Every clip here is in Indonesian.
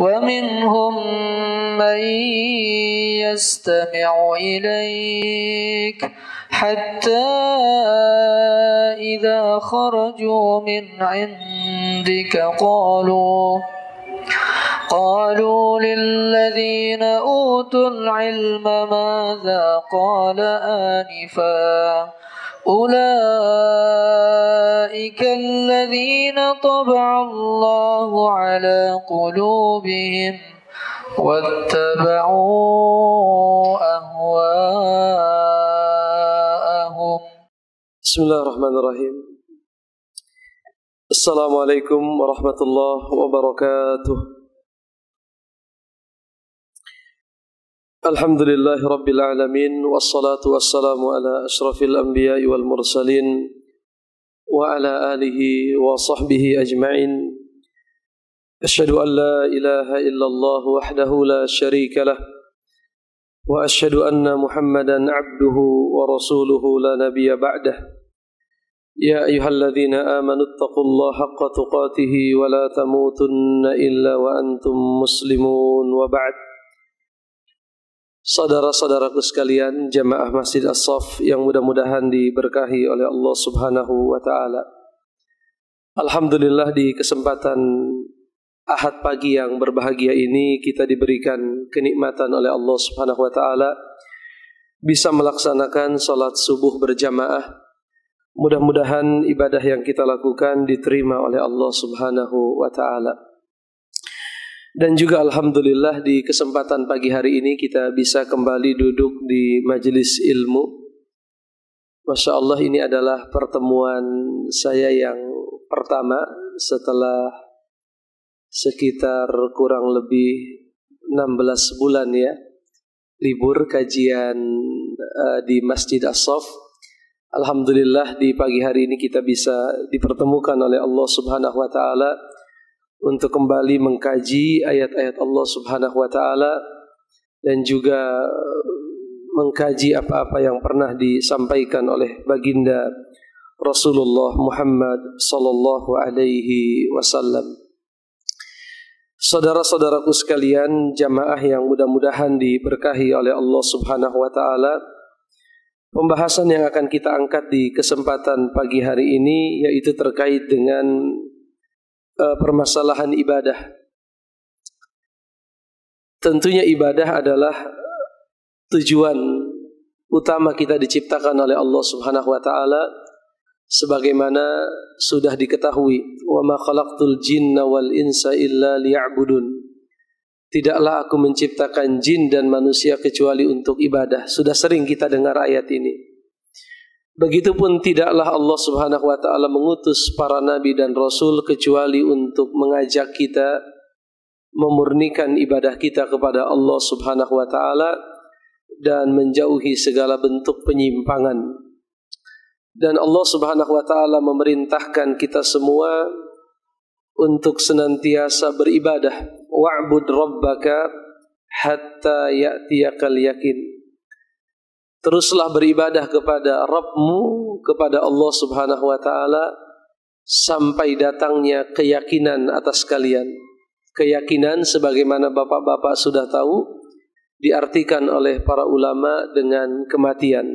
ومنهم من يستمع إليك حتى إذا خرجوا من عندك قالوا للذين أوتوا العلم ماذا قال آنفا أولئك الذين طبع الله على قلوبهم واتبعوا أهواءهم. بسم الله الرحمن الرحيم. السلام عليكم ورحمة الله وبركاته. Alhamdulillahi Rabbil Alamin. Wassalatu wassalamu ala ashrafil anbiya'i wal mursalin wa ala alihi wa sahbihi ajma'in. Asyhadu an la ilaha illallah wahdahu la syarika lah wa asyhadu anna Muhammadan abduhu wa rasuluhu la nabiyya ba'dah. Ya ayyuhalladzina amanu taqullaha haqqa tuqatih wa la tamutunna illa wa antum muslimun wa ba'd. Saudara-saudaraku sekalian, jamaah Masjid As-Saff yang mudah-mudahan diberkahi oleh Allah Subhanahu wa taala. Alhamdulillah, di kesempatan Ahad pagi yang berbahagia ini kita diberikan kenikmatan oleh Allah Subhanahu wa taala bisa melaksanakan salat subuh berjamaah. Mudah-mudahan ibadah yang kita lakukan diterima oleh Allah Subhanahu wa taala. Dan juga alhamdulillah di kesempatan pagi hari ini kita bisa kembali duduk di majelis ilmu. Masya Allah, ini adalah pertemuan saya yang pertama setelah sekitar kurang lebih 16 bulan ya libur kajian di Masjid As-Saff. Alhamdulillah di pagi hari ini kita bisa dipertemukan oleh Allah Subhanahu wa taala untuk kembali mengkaji ayat-ayat Allah Subhanahu wa taala dan juga mengkaji apa-apa yang pernah disampaikan oleh baginda Rasulullah Muhammad sallallahu alaihi wasallam. Saudara-saudaraku sekalian, jamaah yang mudah-mudahan diberkahi oleh Allah Subhanahu wa taala, pembahasan yang akan kita angkat di kesempatan pagi hari ini yaitu terkait dengan permasalahan ibadah. Tentunya ibadah adalah tujuan utama kita diciptakan oleh Allah Subhanahu wa taala sebagaimana sudah diketahui, wa ma khalaqtul jinna wal insa illa liya'budun. Tidaklah aku menciptakan jin dan manusia kecuali untuk ibadah. Sudah sering kita dengar ayat ini. Begitupun tidaklah Allah Subhanahu wa taala mengutus para nabi dan rasul kecuali untuk mengajak kita memurnikan ibadah kita kepada Allah Subhanahu wa taala dan menjauhi segala bentuk penyimpangan. Dan Allah Subhanahu wa taala memerintahkan kita semua untuk senantiasa beribadah. Wa'bud rabbaka hatta ya'tiyakal yakin. Teruslah beribadah kepada Rabbmu, kepada Allah Subhanahu wa taala sampai datangnya keyakinan atas kalian. Keyakinan sebagaimana bapak-bapak sudah tahu diartikan oleh para ulama dengan kematian.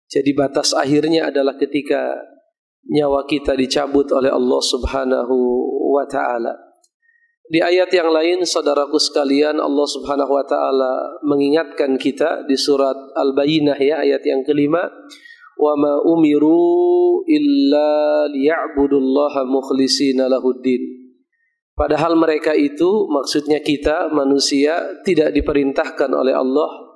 Jadi batas akhirnya adalah ketika nyawa kita dicabut oleh Allah Subhanahu wa taala. Di ayat yang lain, saudaraku sekalian, Allah Subhanahu wa taala mengingatkan kita di surat Al-Bayyinah ya, ayat yang kelima, wa ma umiru illa liya'budullaha mukhlishina lahuddin. Padahal mereka itu, maksudnya kita manusia, tidak diperintahkan oleh Allah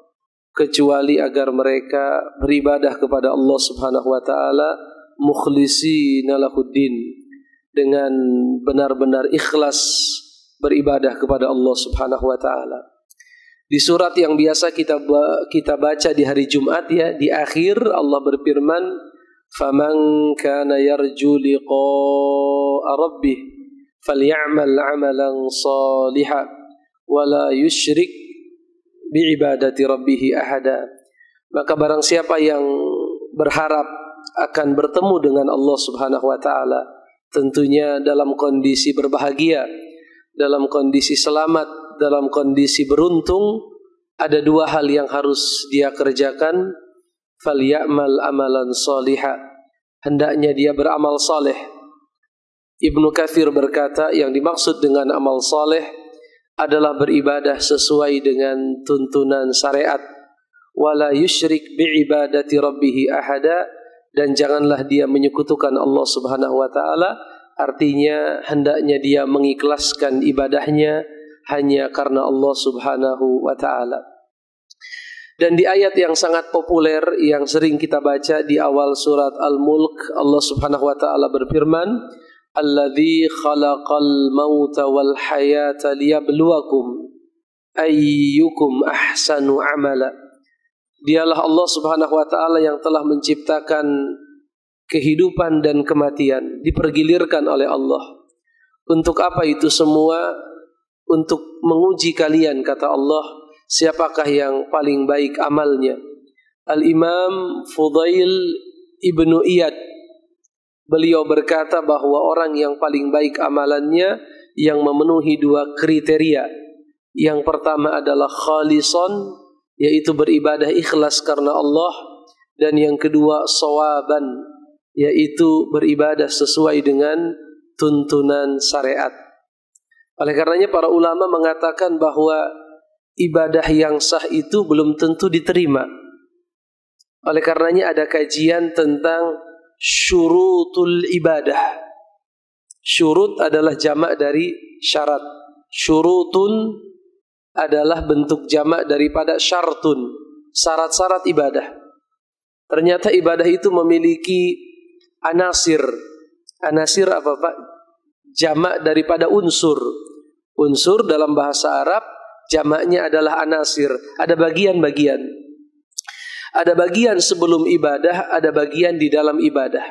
kecuali agar mereka beribadah kepada Allah Subhanahu wa taala mukhlishina lahuddin, dengan benar-benar ikhlas beribadah kepada Allah Subhanahu wa taala. Di surat yang biasa kita baca di hari Jumat ya, di akhir Allah berfirman, "Faman kana yarju liqa'a rabbih falyamal 'amalan shalihan wa la yusyrik bi'ibadati rabbih ahada." Maka barang siapa yang berharap akan bertemu dengan Allah Subhanahu wa taala, tentunya dalam kondisi berbahagia, dalam kondisi selamat, dalam kondisi beruntung, ada dua hal yang harus dia kerjakan. Falyamal amalan salihah, hendaknya dia beramal saleh. Ibnu Katsir berkata, yang dimaksud dengan amal saleh adalah beribadah sesuai dengan tuntunan syariat. Wala yusyrik bi'ibadati rabbih ahada, dan janganlah dia menyekutukan Allah Subhanahu wa taala. Artinya hendaknya dia mengikhlaskan ibadahnya hanya karena Allah Subhanahu wa taala. Dan di ayat yang sangat populer yang sering kita baca di awal surat Al-Mulk, Allah Subhanahu wa taala berfirman, "Alladzi khalaqal mauta wal hayata liyabluwakum ayyukum ahsanu amala." Dialah Allah Subhanahu wa taala yang telah menciptakan kehidupan dan kematian, dipergilirkan oleh Allah. Untuk apa itu semua? Untuk menguji kalian, kata Allah, siapakah yang paling baik amalnya. Al-Imam Fudail Ibnu Iyad, beliau berkata bahwa orang yang paling baik amalannya yang memenuhi dua kriteria. Yang pertama adalah khalisan, yaitu beribadah ikhlas karena Allah. Dan yang kedua sawaban, yaitu beribadah sesuai dengan tuntunan syariat. Oleh karenanya para ulama mengatakan bahwa ibadah yang sah itu belum tentu diterima. Oleh karenanya ada kajian tentang syurutul ibadah. Syurut adalah jamak dari syarat. Syurutun adalah bentuk jamak daripada syartun, syarat-syarat ibadah. Ternyata ibadah itu memiliki anasir. Anasir apa Pak? Jamak daripada unsur. Unsur dalam bahasa Arab jamaknya adalah anasir. Ada bagian-bagian. Ada bagian sebelum ibadah, ada bagian di dalam ibadah.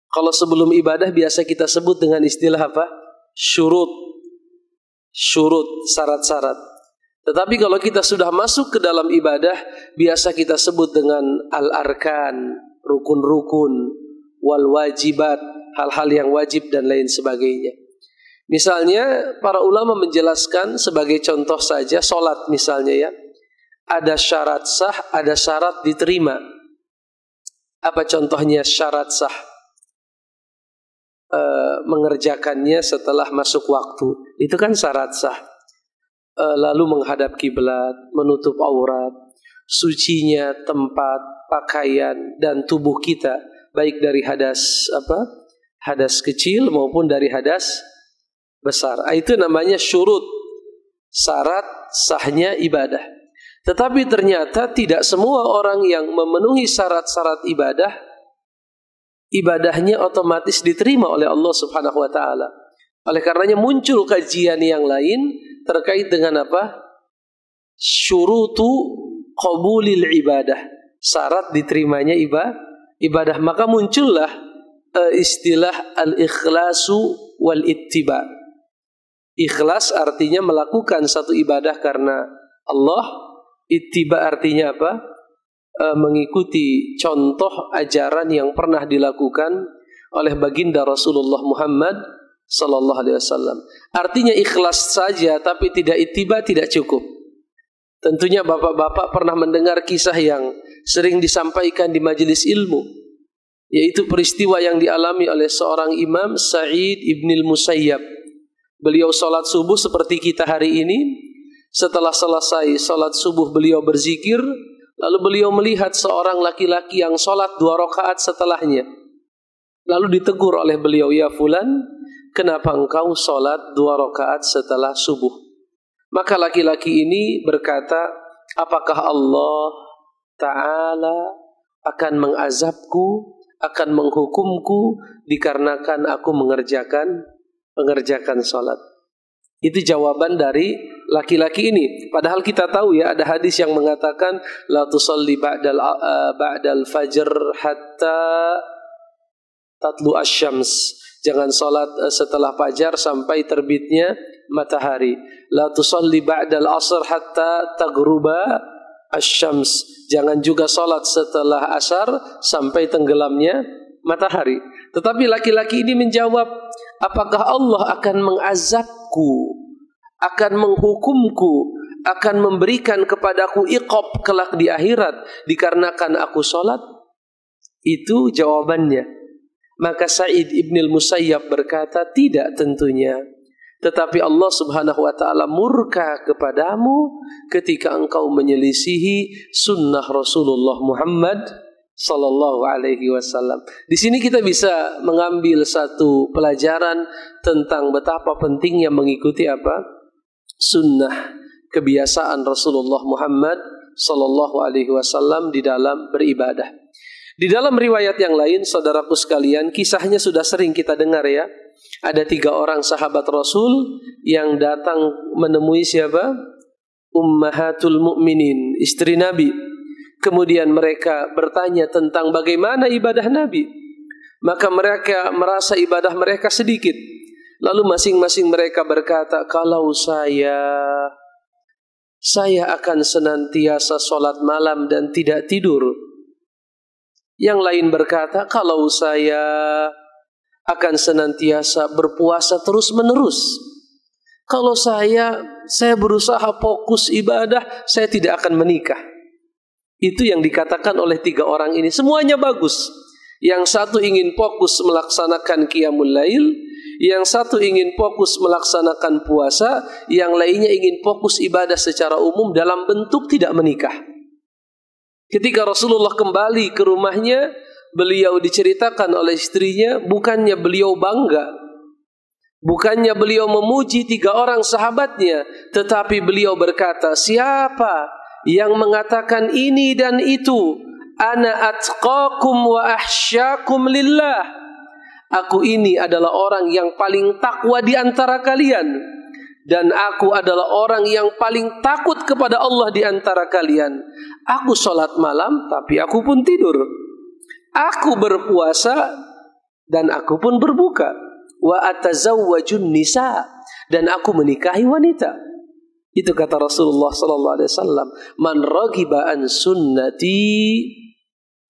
Kalau sebelum ibadah biasa kita sebut dengan istilah apa? Syurut. Syurut, syarat-syarat. Tetapi kalau kita sudah masuk ke dalam ibadah, biasa kita sebut dengan al-arkan, rukun-rukun, wal wajibat, hal-hal yang wajib dan lain sebagainya. Misalnya para ulama menjelaskan sebagai contoh saja solat misalnya ya. Ada syarat sah, ada syarat diterima. Apa contohnya syarat sah? Mengerjakannya setelah masuk waktu. Itu kan syarat sah. Lalu menghadap kiblat, menutup aurat, sucinya tempat, pakaian dan tubuh kita, baik dari hadas hadas kecil maupun dari hadas besar. Itu namanya syurut, syarat sahnya ibadah. Tetapi ternyata tidak semua orang yang memenuhi syarat-syarat ibadah, ibadahnya otomatis diterima oleh Allah Subhanahu wa taala. Oleh karenanya muncul kajian yang lain terkait dengan apa? Syurutu qabulil ibadah, syarat diterimanya ibadah. Maka muncullah istilah al-ikhlasu wal ittiba. Ikhlas artinya melakukan satu ibadah karena Allah. Ittiba artinya apa? Mengikuti contoh ajaran yang pernah dilakukan oleh baginda Rasulullah Muhammad sallallahu alaihi wasallam. Artinya ikhlas saja tapi tidak ittiba tidak cukup. Tentunya bapak-bapak pernah mendengar kisah yang sering disampaikan di majelis ilmu, yaitu peristiwa yang dialami oleh seorang imam, Sa'id ibnil Musayyab. Beliau salat subuh seperti kita hari ini. Setelah selesai salat subuh beliau berzikir, lalu beliau melihat seorang laki-laki yang salat 2 rakaat setelahnya. Lalu ditegur oleh beliau, "Ya fulan, kenapa engkau salat 2 rakaat setelah subuh?" Maka laki-laki ini berkata, "Apakah Allah Ta'ala akan mengazabku, akan menghukumku dikarenakan aku mengerjakan salat?" Itu jawaban dari laki-laki ini. Padahal kita tahu ya, ada hadis yang mengatakan la tusalli ba'dal fajr hatta tatlu asyams. Jangan salat setelah fajar sampai terbitnya matahari. La tusalli ba'dal asr hatta taghruba asyams. Jangan juga salat setelah asar sampai tenggelamnya matahari. Tetapi laki-laki ini menjawab, apakah Allah akan mengazabku akan menghukumku, akan memberikan kepadaku iqab kelak di akhirat dikarenakan aku sholat? Itu jawabannya. Maka Sa'id ibn al-Musayyab berkata, tidak tentunya. Tetapi Allah subhanahu wa ta'ala murka kepadamu ketika engkau menyelisihi sunnah Rasulullah Muhammad sallallahu alaihi wasallam. Di sini kita bisa mengambil satu pelajaran tentang betapa pentingnya mengikuti apa? Sunnah, kebiasaan Rasulullah Muhammad sallallahu alaihi wasallam di dalam beribadah. Di dalam riwayat yang lain, saudaraku sekalian, kisahnya sudah sering kita dengar ya. Ada 3 orang sahabat Rasul yang datang menemui siapa? Ummahatul Mukminin, istri Nabi. Kemudian mereka bertanya tentang bagaimana ibadah Nabi. Maka mereka merasa ibadah mereka sedikit. Lalu masing-masing mereka berkata, kalau saya akan senantiasa sholat malam dan tidak tidur. Yang lain berkata, kalau saya akan senantiasa berpuasa terus-menerus. Kalau saya berusaha fokus ibadah, saya tidak akan menikah. Itu yang dikatakan oleh 3 orang ini. Semuanya bagus. Yang satu ingin fokus melaksanakan qiyamul lail, yang satu ingin fokus melaksanakan puasa, yang lainnya ingin fokus ibadah secara umum dalam bentuk tidak menikah. Ketika Rasulullah kembali ke rumahnya, beliau diceritakan oleh istrinya, bukannya beliau bangga, bukannya beliau memuji 3 orang sahabatnya, tetapi beliau berkata, siapa yang mengatakan ini dan itu, ana atqakum wa ahsyakum lillah, aku ini adalah orang yang paling takwa di antara kalian, dan aku adalah orang yang paling takut kepada Allah di antara kalian. Aku sholat malam, tapi aku pun tidur. Aku berpuasa, dan aku pun berbuka. Wa atazawwajun nisa, dan aku menikahi wanita. Itu kata Rasulullah SAW. Man ragiba an sunnati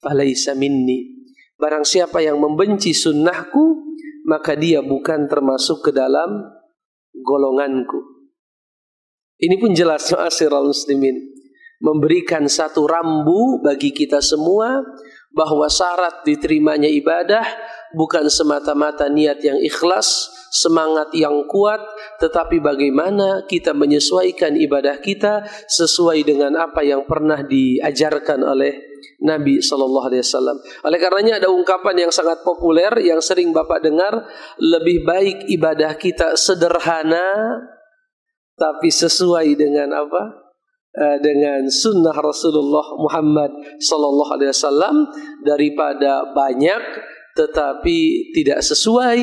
falaysa minni. Barang siapa yang membenci sunnahku, maka dia bukan termasuk ke dalam golonganku. Ini pun jelas ma'asyiral muslimin, memberikan satu rambu bagi kita semua bahwa syarat diterimanya ibadah bukan semata-mata niat yang ikhlas, semangat yang kuat, tetapi bagaimana kita menyesuaikan ibadah kita sesuai dengan apa yang pernah diajarkan oleh Nabi SAW. Oleh karenanya ada ungkapan yang sangat populer yang sering Bapak dengar, lebih baik ibadah kita sederhana tapi sesuai dengan apa? Dengan sunnah Rasulullah Muhammad SAW daripada banyak tetapi tidak sesuai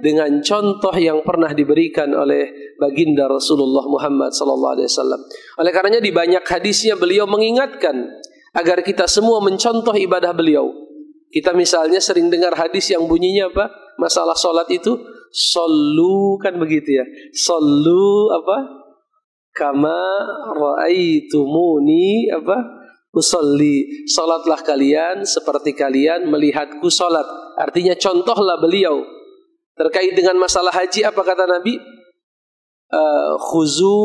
dengan contoh yang pernah diberikan oleh baginda Rasulullah Muhammad SAW. Oleh karenanya di banyak hadisnya beliau mengingatkan agar kita semua mencontoh ibadah beliau. Kita misalnya sering dengar hadis yang bunyinya apa? Masalah sholat itu, sallu, kan begitu ya. Sallu apa? Kama ra'aitumuni apa? Usolli. Salatlah kalian seperti kalian melihatku salat. Artinya contohlah beliau. Terkait dengan masalah haji apa kata Nabi? Khuzu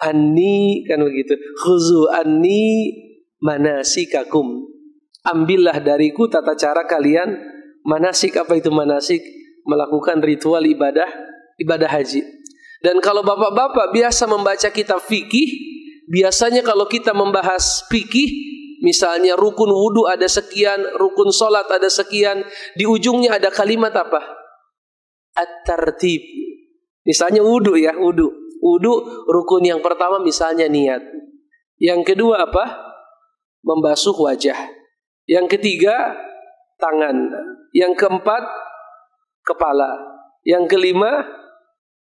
anni, kan begitu. Khuzu anni manasikakum. Ambillah dariku tata cara kalian manasik. Apa itu manasik? Melakukan ritual ibadah haji. Dan kalau bapak-bapak biasa membaca kitab fikih, biasanya kalau kita membahas fikih, misalnya rukun wudu ada sekian, rukun sholat ada sekian, di ujungnya ada kalimat apa? At-tartib. Misalnya wudu ya, wudu. Wudu rukun yang pertama misalnya niat. Yang kedua apa? Membasuh wajah. Yang ketiga tangan. Yang keempat kepala. Yang kelima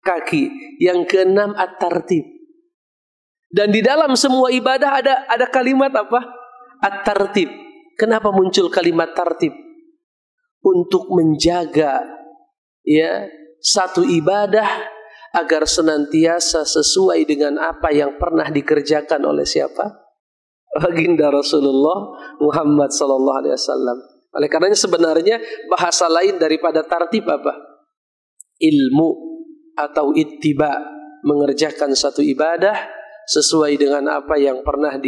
kaki. Yang keenam at-tartib. Dan di dalam semua ibadah ada kalimat apa? At-tartib. Kenapa muncul kalimat tartib? Untuk menjaga ya satu ibadah agar senantiasa sesuai dengan apa yang pernah dikerjakan oleh siapa? Baginda Rasulullah Muhammad SAW. Oleh karenanya sebenarnya bahasa lain daripada tartib apa? Ilmu atau ittiba. mengerjakan satu ibadah sesuai dengan apa yang pernah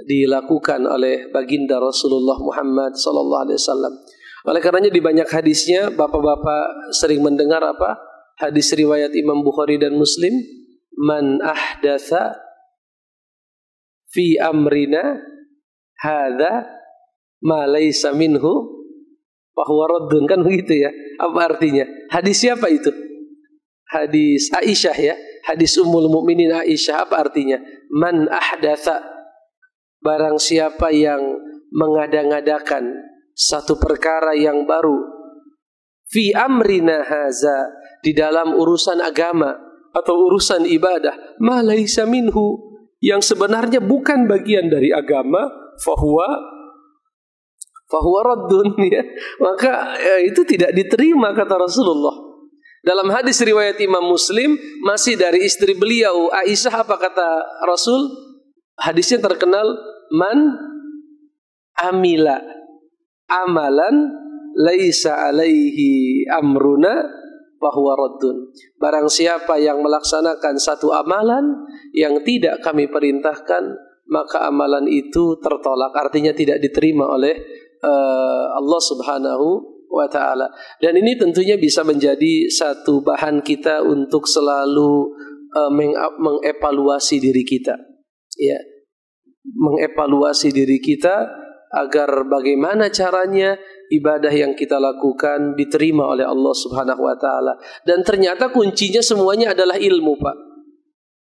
dilakukan oleh baginda Rasulullah Muhammad sallallahu alaihi wasallam. Oleh karenanya di banyak hadisnya bapak-bapak sering mendengar hadis riwayat Imam Bukhari dan Muslim, man ahdatsa fi amrina hadza ma laysa minhu fahuwa raddun, kan begitu ya. Apa artinya? Hadis siapa itu? Hadis Aisyah ya, hadis Ummul Mukminin Aisyah. Apa artinya? Man ahdatsa, barang siapa yang mengada-ngadakan satu perkara yang baru, fi amrina haza, di dalam urusan agama atau urusan ibadah, ma laisa minhu, yang sebenarnya bukan bagian dari agama, fahuwa raddun ya. Maka itu tidak diterima kata Rasulullah. Dalam hadis riwayat Imam Muslim masih dari istri beliau Aisyah, apa kata Rasul? Hadisnya terkenal, man amila amalan laisa alaihi amruna fahuwa raddun. Barang siapa yang melaksanakan satu amalan yang tidak kami perintahkan, maka amalan itu tertolak, artinya tidak diterima oleh Allah Subhanahu wa ta'ala. Dan ini tentunya bisa menjadi satu bahan kita untuk selalu mengevaluasi diri kita ya, mengevaluasi diri kita agar bagaimana caranya ibadah yang kita lakukan diterima oleh Allah Subhanahu wa ta'ala. Dan ternyata kuncinya semuanya adalah ilmu, Pak.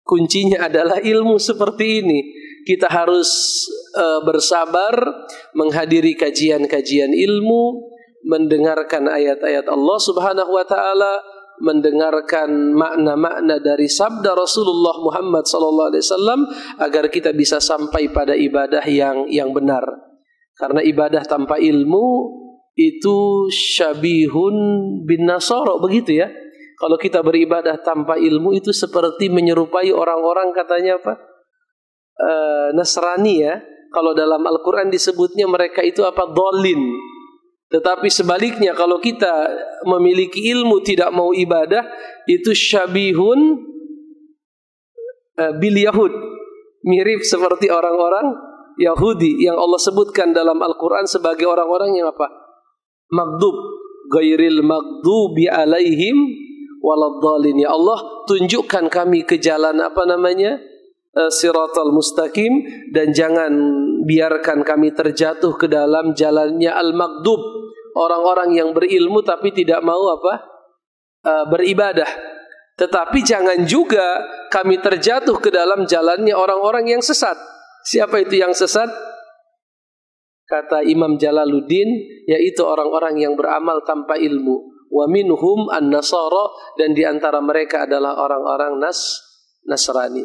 Kuncinya adalah ilmu seperti ini. Kita harus bersabar menghadiri kajian-kajian ilmu, mendengarkan ayat-ayat Allah Subhanahu wa ta'ala, mendengarkan makna-makna dari sabda Rasulullah Muhammad SAW, agar kita bisa sampai pada ibadah yang benar. Karena ibadah tanpa ilmu itu syabihun bin Nasara, begitu ya. Kalau kita beribadah tanpa ilmu itu seperti menyerupai orang-orang katanya Nasrani ya. Kalau dalam Al-Quran disebutnya mereka itu dhalin. Tetapi sebaliknya kalau kita memiliki ilmu tidak mau ibadah, itu syabihun bil Yahud, mirip seperti orang-orang Yahudi yang Allah sebutkan dalam Al-Quran sebagai orang-orang yang maghdub, ghairil maghdubi alaihim waladhdallin. Ya Allah, tunjukkan kami ke jalan siratal mustaqim, dan jangan biarkan kami terjatuh ke dalam jalannya al-maghdub, orang-orang yang berilmu tapi tidak mau beribadah. Tetapi jangan juga kami terjatuh ke dalam jalannya orang-orang yang sesat. Siapa itu yang sesat? Kata Imam Jalaluddin, yaitu orang-orang yang beramal tanpa ilmu. Wa minhum an-nasara, dan di antara mereka adalah orang-orang Nasrani.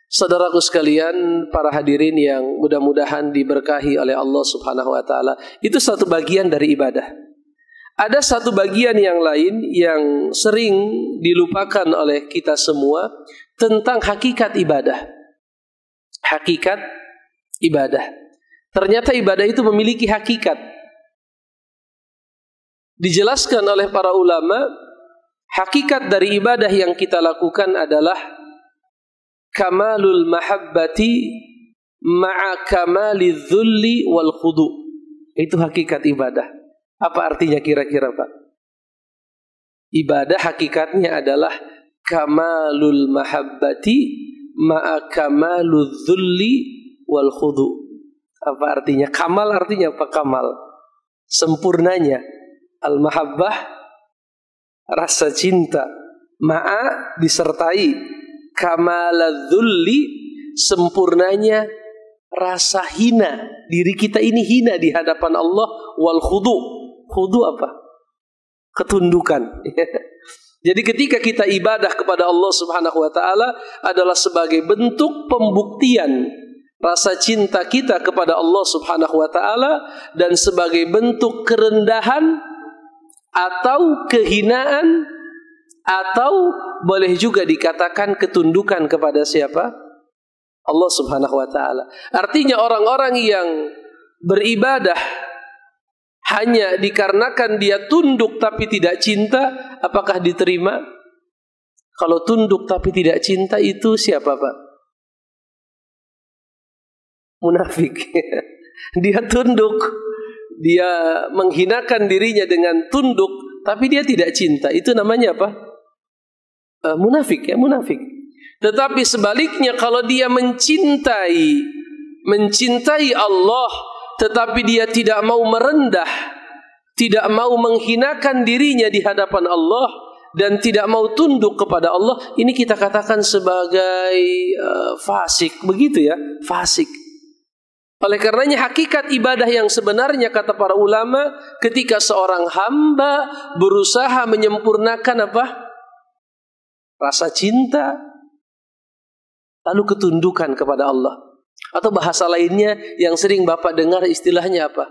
Saudaraku sekalian, para hadirin yang mudah-mudahan diberkahi oleh Allah Subhanahu wa ta'ala, itu satu bagian dari ibadah. Ada satu bagian yang lain yang sering dilupakan oleh kita semua, tentang hakikat ibadah. Hakikat ibadah. Ternyata ibadah itu memiliki hakikat. Dijelaskan oleh para ulama, hakikat dari ibadah yang kita lakukan adalah kamalul mahabbati ma'a kamalidz dzulli wal khudu. Itu hakikat ibadah. Apa artinya kira-kira, Pak? Ibadah hakikatnya adalah kamalul mahabbati ma'a kamaludz dzulli wal khudu. Apa artinya? Kamal artinya apa? Kamal, sempurnanya. Al-mahabbah, rasa cinta. Ma'a, disertai. Kamaludz dzulli, sempurnanya rasa hina. Diri kita ini hina di hadapan Allah. Wal khudu. Khudu apa? Ketundukan. Jadi ketika kita ibadah kepada Allah Subhanahu wa ta'ala adalah sebagai bentuk pembuktian rasa cinta kita kepada Allah Subhanahu wa ta'ala, dan sebagai bentuk kerendahan atau kehinaan, atau boleh juga dikatakan ketundukan kepada siapa? Allah Subhanahu wa ta'ala. Artinya orang-orang yang beribadah hanya dikarenakan dia tunduk tapi tidak cinta, apakah diterima? Kalau tunduk tapi tidak cinta itu siapa, Pak? Munafik. Dia tunduk, dia menghinakan dirinya dengan tunduk, tapi dia tidak cinta. Itu namanya apa? Munafik, ya, munafik. Tetapi sebaliknya, kalau dia mencintai Allah, tetapi dia tidak mau merendah, tidak mau menghinakan dirinya di hadapan Allah, dan tidak mau tunduk kepada Allah, ini kita katakan sebagai fasik, begitu ya, fasik. Oleh karenanya hakikat ibadah yang sebenarnya, kata para ulama, ketika seorang hamba berusaha menyempurnakan apa? Rasa cinta, lalu ketundukan kepada Allah. Atau bahasa lainnya yang sering Bapak dengar istilahnya apa?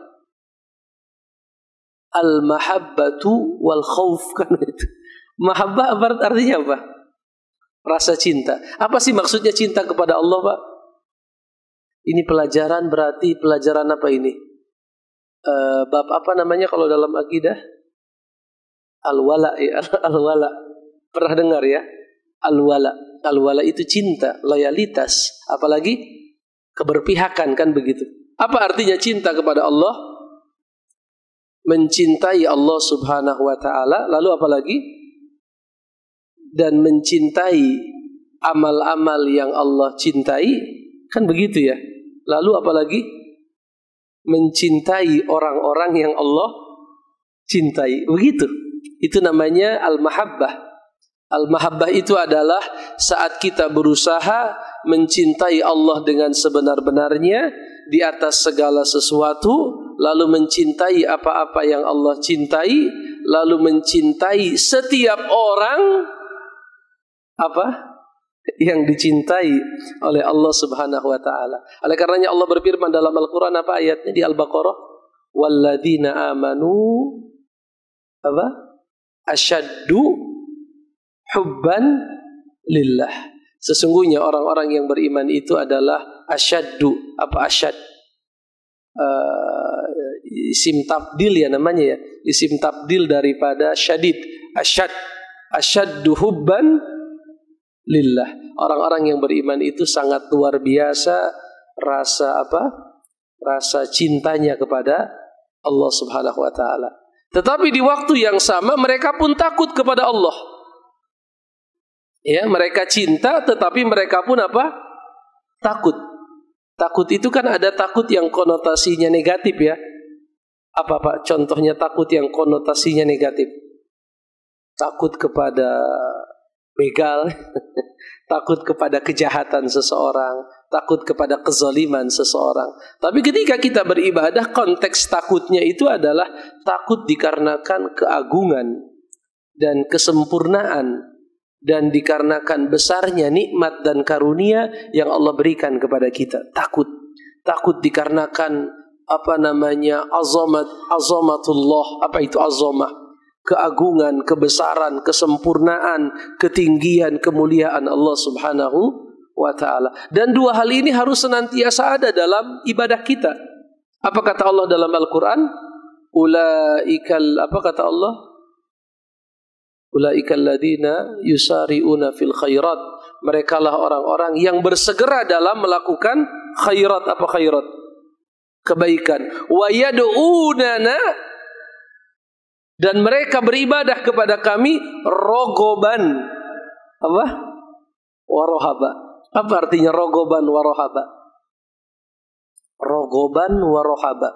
Al-mahabbatu wal khauf, kan itu. Mahabbah artinya apa? Rasa cinta. Apa sih maksudnya cinta kepada Allah, Pak? Ini pelajaran, berarti pelajaran apa ini? Bab apa namanya kalau dalam akidah? Al-wala, ya. Al-wala. Pernah dengar ya? Al-wala. Al-wala itu cinta, loyalitas, apalagi keberpihakan, kan begitu. Apa artinya cinta kepada Allah? Mencintai Allah Subhanahu wa taala, lalu apalagi? Dan mencintai amal-amal yang Allah cintai, kan begitu ya. Lalu apalagi? Mencintai orang-orang yang Allah cintai, begitu. Itu namanya al-mahabbah. Al-mahabbah itu adalah saat kita berusaha mencintai Allah dengan sebenar-benarnya di atas segala sesuatu, lalu mencintai apa-apa yang Allah cintai, lalu mencintai setiap orang apa yang dicintai oleh Allah Subhanahu wa taala. Oleh karenanya Allah berfirman dalam Al-Qur'an, apa ayatnya di Al-Baqarah? Walladzina amanu apa? Asyaddu hubban lillah. Sesungguhnya orang-orang yang beriman itu adalah asyaddu. Apa asyad? Isim tabdil ya namanya ya. Isim tabdil daripada syadid. Asyad. Asyaddu hubban lillah. Orang-orang yang beriman itu sangat luar biasa rasa apa? Rasa cintanya kepada Allah Subhanahu wa taala. Tetapi di waktu yang sama mereka pun takut kepada Allah. Ya, mereka cinta tetapi mereka pun apa? Takut. Takut itu kan ada takut yang konotasinya negatif ya. Apa Pak contohnya takut yang konotasinya negatif? Takut kepada begal, takut kepada kejahatan seseorang, takut kepada kezaliman seseorang. Tapi ketika kita beribadah, konteks takutnya itu adalah takut dikarenakan keagungan dan kesempurnaan, dan dikarenakan besarnya nikmat dan karunia yang Allah berikan kepada kita. Takut dikarenakan apa namanya azamatullah. Apa itu azamah? Keagungan, kebesaran, kesempurnaan, ketinggian, kemuliaan Allah Subhanahu wa taala. Dan dua hal ini harus senantiasa ada dalam ibadah kita. Apa kata Allah dalam Al-Qur'an? Ulaikal, apa kata Allah? Ulaikal ladina yusari'una fil khairat. Merekalah orang-orang yang bersegera dalam melakukan khairat. Apa khairat? Kebaikan. Wa yad'unana, dan mereka beribadah kepada kami rogoban. Apa? Warohaba. Apa artinya rogoban warohaba? Rogoban warohaba.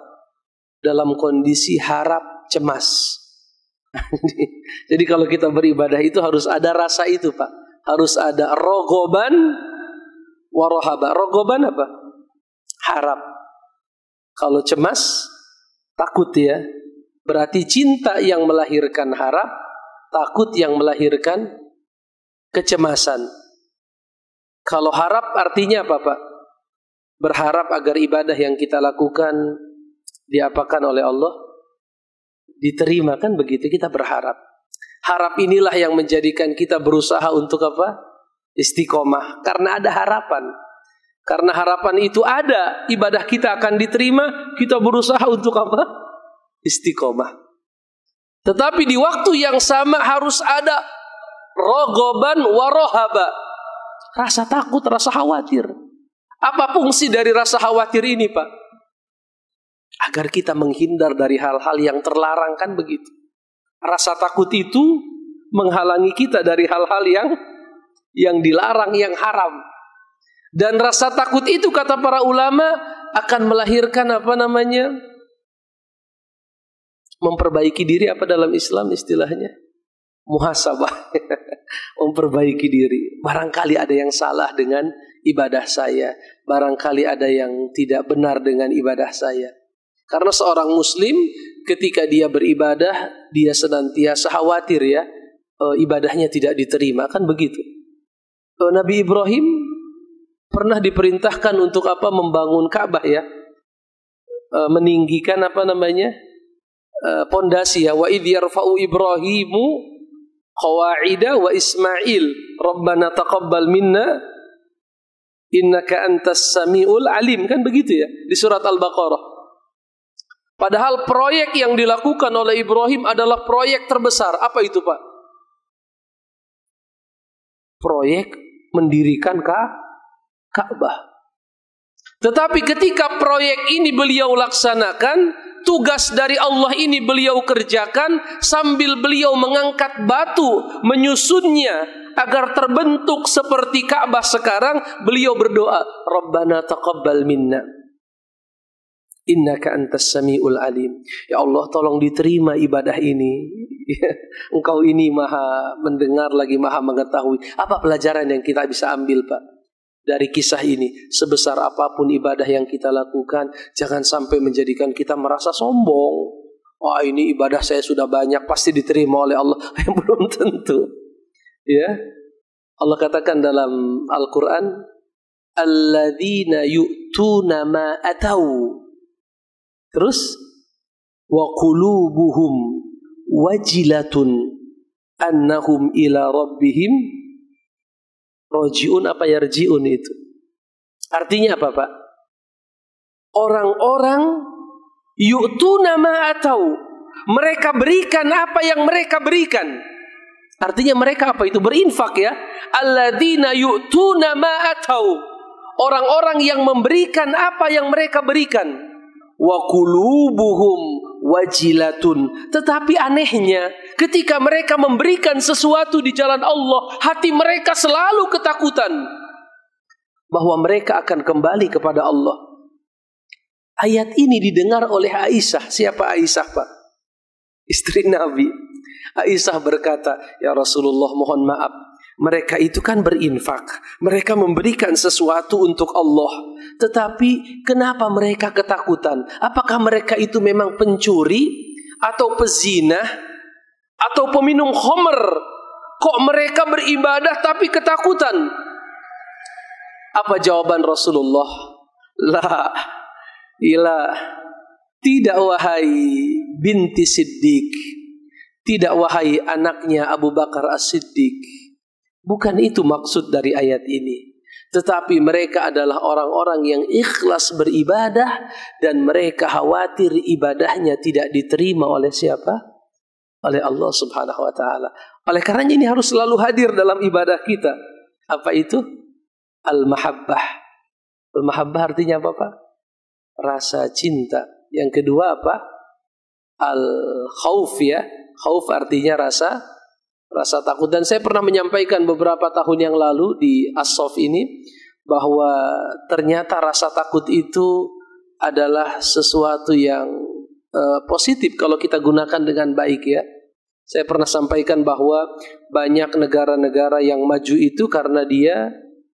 Dalam kondisi harap, cemas. Jadi kalau kita beribadah itu harus ada rasa itu Pak. Harus ada rogoban warohaba. Rogoban apa? Harap. Kalau cemas, takut ya. Berarti cinta yang melahirkan harap, takut yang melahirkan kecemasan. Kalau harap artinya apa Pak? Berharap agar ibadah yang kita lakukan diapakan oleh Allah? Diterima, kan begitu, kita berharap. Harap inilah yang menjadikan kita berusaha untuk apa? Istiqomah. Karena ada harapan. Karena harapan itu ada, ibadah kita akan diterima, kita berusaha untuk apa? Istiqomah. Tetapi di waktu yang sama harus ada Rogoban wa rohaba. Rasa takut, rasa khawatir. Apa fungsi dari rasa khawatir ini, Pak? Agar kita menghindar dari hal-hal yang terlarang, kan begitu. Rasa takut itu menghalangi kita dari hal-hal yang dilarang, yang haram. Dan rasa takut itu, kata para ulama, akan melahirkan memperbaiki diri, apa dalam Islam istilahnya? Muhasabah. Memperbaiki diri. Barangkali ada yang salah dengan ibadah saya. Barangkali ada yang tidak benar dengan ibadah saya. Karena seorang muslim ketika dia beribadah, dia senantiasa khawatir ya, ibadahnya tidak diterima, kan begitu. Nabi Ibrahim pernah diperintahkan untuk apa? Membangun Ka'bah ya. Meninggikan pondasi ya. Wa idh yarfa'u Ibrahimu qawa'ida wa Ismail Rabbana taqabbal minna innaka antas samiul alim, kan begitu ya di surat Al-Baqarah. Padahal proyek yang dilakukan oleh Ibrahim adalah proyek terbesar. Apa itu, Pak? Proyek mendirikan Ka'bah. Tetapi ketika proyek ini beliau laksanakan, tugas dari Allah ini beliau kerjakan sambil beliau mengangkat batu, menyusunnya agar terbentuk seperti Ka'bah sekarang, beliau berdoa, Rabbana taqabbal minna innaka antas samiul alim. Ya Allah, tolong diterima ibadah ini. Engkau ini maha mendengar lagi maha mengetahui. Apa pelajaran yang kita bisa ambil, Pak, dari kisah ini? Sebesar apapun ibadah yang kita lakukan, jangan sampai menjadikan kita merasa sombong. Wah, ini ibadah saya sudah banyak, pasti diterima oleh Allah. Belum tentu. Ya, Allah katakan dalam Al-Quran, alladzina yu'tuna ma atau. Terus wa qulubuhum wajilatun annahum ila rabbihim rajiun, apa yarjiun itu? Artinya apa, Pak? Orang-orang yu'tuna ma atau, mereka berikan apa yang mereka berikan. Artinya mereka apa itu? Berinfak ya. Alladzina yu'tuna ma atau, orang-orang yang memberikan apa yang mereka berikan. Wa qulubuhum wajilatun. Tetapi anehnya, ketika mereka memberikan sesuatu di jalan Allah, hati mereka selalu ketakutan bahwa mereka akan kembali kepada Allah. Ayat ini didengar oleh Aisyah. Siapa Aisyah, Pak? Istri Nabi. Aisyah berkata, ya Rasulullah, mohon maaf, mereka itu kan berinfak, mereka memberikan sesuatu untuk Allah. Tetapi kenapa mereka ketakutan? Apakah mereka itu memang pencuri atau pezina atau peminum khamr? Kok mereka beribadah tapi ketakutan? Apa jawaban Rasulullah? La ilah, tidak wahai binti Siddiq, tidak wahai anaknya Abu Bakar As-Siddiq. Bukan itu maksud dari ayat ini. Tetapi mereka adalah orang-orang yang ikhlas beribadah dan mereka khawatir ibadahnya tidak diterima oleh siapa? Oleh Allah Subhanahu wa taala. Oleh karenanya ini harus selalu hadir dalam ibadah kita. Apa itu? Al-mahabbah. Al-mahabbah artinya apa, Pak? Rasa cinta. Yang kedua apa? Al-khauf ya. Khauf artinya rasa takut. Dan saya pernah menyampaikan beberapa tahun yang lalu di As-Sof ini bahwa ternyata rasa takut itu adalah sesuatu yang positif kalau kita gunakan dengan baik ya. Saya pernah sampaikan bahwa banyak negara-negara yang maju itu karena dia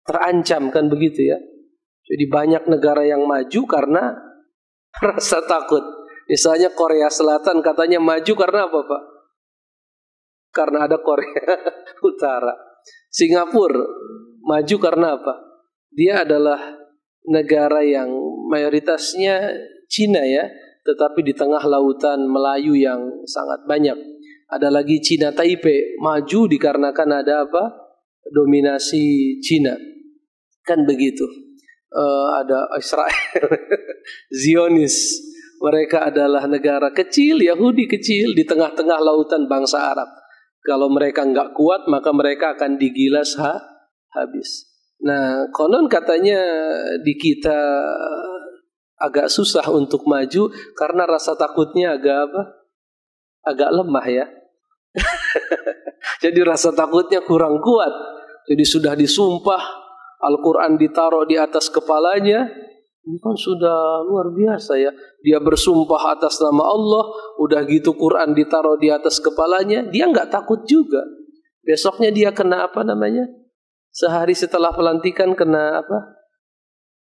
terancam, kan begitu ya. Jadi banyak negara yang maju karena rasa takut. Misalnya Korea Selatan katanya maju karena apa, Pak? Karena ada Korea Utara. Singapura maju karena apa? Dia adalah negara yang mayoritasnya Cina ya, tetapi di tengah lautan Melayu yang sangat banyak. Ada lagi Cina Taipei, maju dikarenakan ada apa? Dominasi Cina. Kan begitu. Ada Israel, Zionis. Mereka adalah negara kecil, Yahudi kecil di tengah-tengah lautan bangsa Arab. Kalau mereka nggak kuat, maka mereka akan digilas habis. Nah, konon katanya di kita agak susah untuk maju karena rasa takutnya agak lemah ya. Jadi rasa takutnya kurang kuat. Jadi sudah disumpah, Al-Quran ditaruh di atas kepalanya. Ini kan sudah luar biasa ya. Dia bersumpah atas nama Allah, udah gitu Quran ditaruh di atas kepalanya, dia nggak takut juga. Besoknya dia kena apa namanya? Sehari setelah pelantikan kena apa?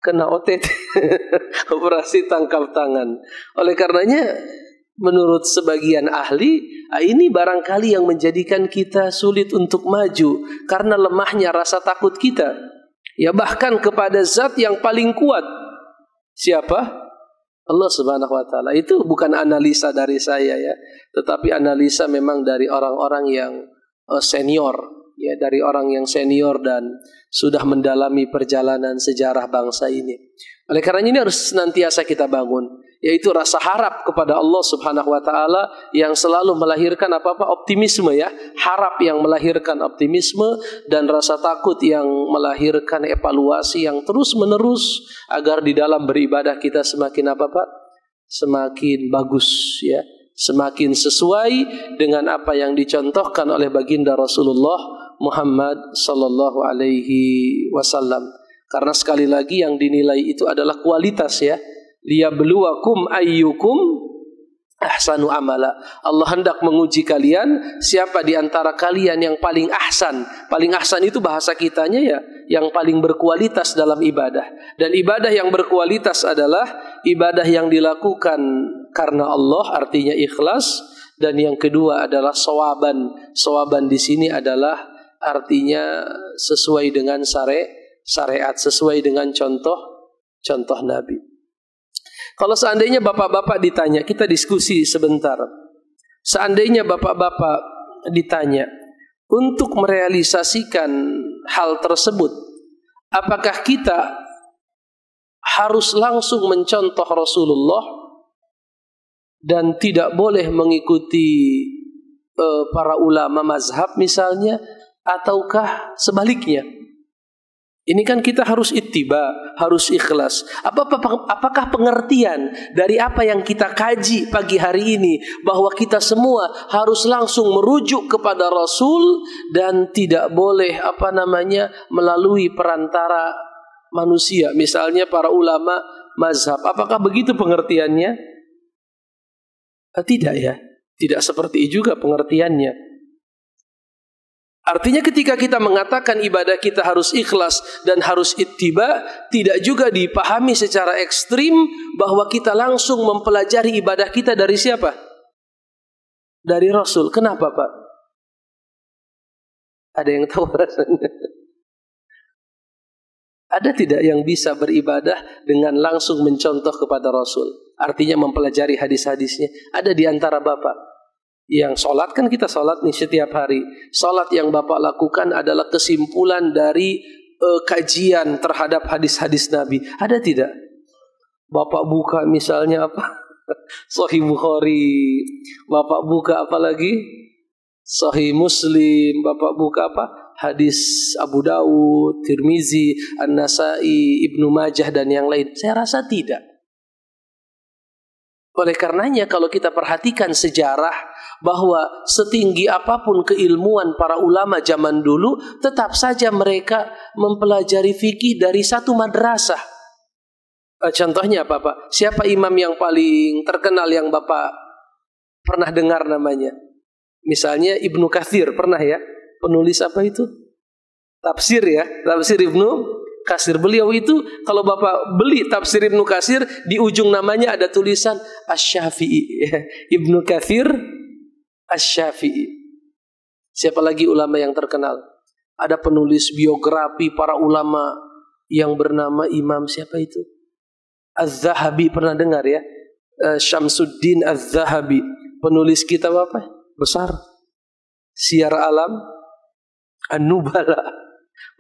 Kena OTT, operasi tangkap tangan. Oleh karenanya, menurut sebagian ahli, ini barangkali yang menjadikan kita sulit untuk maju karena lemahnya rasa takut kita. Ya bahkan kepada zat yang paling kuat. Siapa? Allah Subhanahu wa taala. Itu bukan analisa dari saya ya, tetapi analisa memang dari orang-orang yang senior, ya, dari orang yang senior dan sudah mendalami perjalanan sejarah bangsa ini. Oleh karena ini harus senantiasa kita bangun, yaitu rasa harap kepada Allah Subhanahu wa taala yang selalu melahirkan optimisme ya, harap yang melahirkan optimisme dan rasa takut yang melahirkan evaluasi yang terus-menerus agar di dalam beribadah kita semakin semakin bagus ya, semakin sesuai dengan apa yang dicontohkan oleh baginda Rasulullah Muhammad sallallahu alaihi wasallam. Karena sekali lagi yang dinilai itu adalah kualitas ya. Liyabluwakum ayyukum ahsanu amala. Allah hendak menguji kalian siapa di antara kalian yang paling ahsan. Paling ahsan itu bahasa kitanya ya, yang paling berkualitas dalam ibadah. Dan ibadah yang berkualitas adalah ibadah yang dilakukan karena Allah, artinya ikhlas. Dan yang kedua adalah sawaban. Sawaban di sini adalah artinya sesuai dengan syariat, sesuai dengan contoh Nabi. Kalau seandainya bapak-bapak ditanya, kita diskusi sebentar. Seandainya bapak-bapak ditanya, untuk merealisasikan hal tersebut, apakah kita harus langsung mencontoh Rasulullah dan tidak boleh mengikuti para ulama mazhab misalnya, ataukah sebaliknya? Ini kan kita harus ittiba, harus ikhlas. Apakah pengertian dari apa yang kita kaji pagi hari ini, bahwa kita semua harus langsung merujuk kepada Rasul dan tidak boleh melalui perantara manusia, misalnya para ulama mazhab. Apakah begitu pengertiannya? Tidak ya, tidak seperti itu juga pengertiannya. Artinya ketika kita mengatakan ibadah kita harus ikhlas dan harus ittiba, tidak juga dipahami secara ekstrim bahwa kita langsung mempelajari ibadah kita dari siapa? Dari Rasul. Kenapa Pak? Ada yang tahu rasanya? Ada tidak yang bisa beribadah dengan langsung mencontoh kepada Rasul? Artinya mempelajari hadis-hadisnya. Ada di antara Bapak yang sholat, kan kita sholat nih setiap hari. Sholat yang Bapak lakukan adalah kesimpulan dari kajian terhadap hadis-hadis Nabi. Ada tidak? Bapak buka misalnya Sahih Bukhari. Bapak buka apa lagi? Sahih Muslim. Bapak buka hadis Abu Dawud, Tirmizi, An-Nasai, Ibnu Majah dan yang lain. Saya rasa tidak. Oleh karenanya kalau kita perhatikan sejarah, bahwa setinggi apapun keilmuan para ulama zaman dulu, tetap saja mereka mempelajari fikih dari satu madrasah. Contohnya apa Pak? Siapa imam yang paling terkenal yang Bapak pernah dengar namanya? Misalnya Ibnu Katsir, pernah ya? Penulis apa itu? Tafsir ya, tafsir Ibnu Katsir. Beliau itu kalau Bapak beli tafsir Ibnu Katsir, di ujung namanya ada tulisan Asy-Syafi'i. Ibnu Katsir Asy-Syafi'i. Siapa lagi ulama yang terkenal? Ada penulis biografi para ulama yang bernama Imam siapa itu? Az-Zahabi, pernah dengar ya? Syamsuddin Az-Zahabi, penulis kitab apa? Besar. Syiar Alam An-Nubala.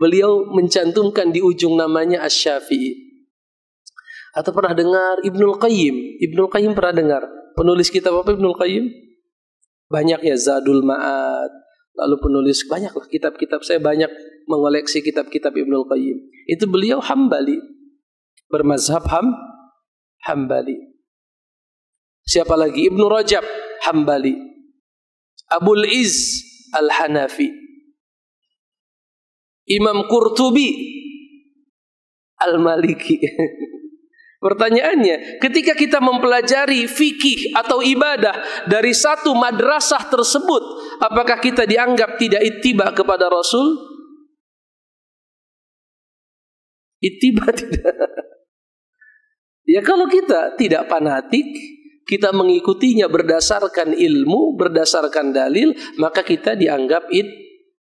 Beliau mencantumkan di ujung namanya Asy-Syafi'i. Atau pernah dengar Ibnul Qayyim? Ibnul Qayyim pernah dengar? Penulis kitab apa Ibnul Qayyim? Banyak ya, Zadul Ma'ad, lalu penulis banyaklah kitab-kitab, saya banyak mengoleksi kitab-kitab Ibnul Qayyim. Itu beliau Hambali, bermazhab Hambali. Siapa lagi? Ibnu Rajab Hambali, Abul Izz Al-Hanafi, Imam Qurtubi Al-Maliki. Pertanyaannya, ketika kita mempelajari fikih atau ibadah dari satu madrasah tersebut, apakah kita dianggap tidak ittiba kepada Rasul? Ittiba tidak. Ya kalau kita tidak fanatik, kita mengikutinya berdasarkan ilmu, berdasarkan dalil, maka kita dianggap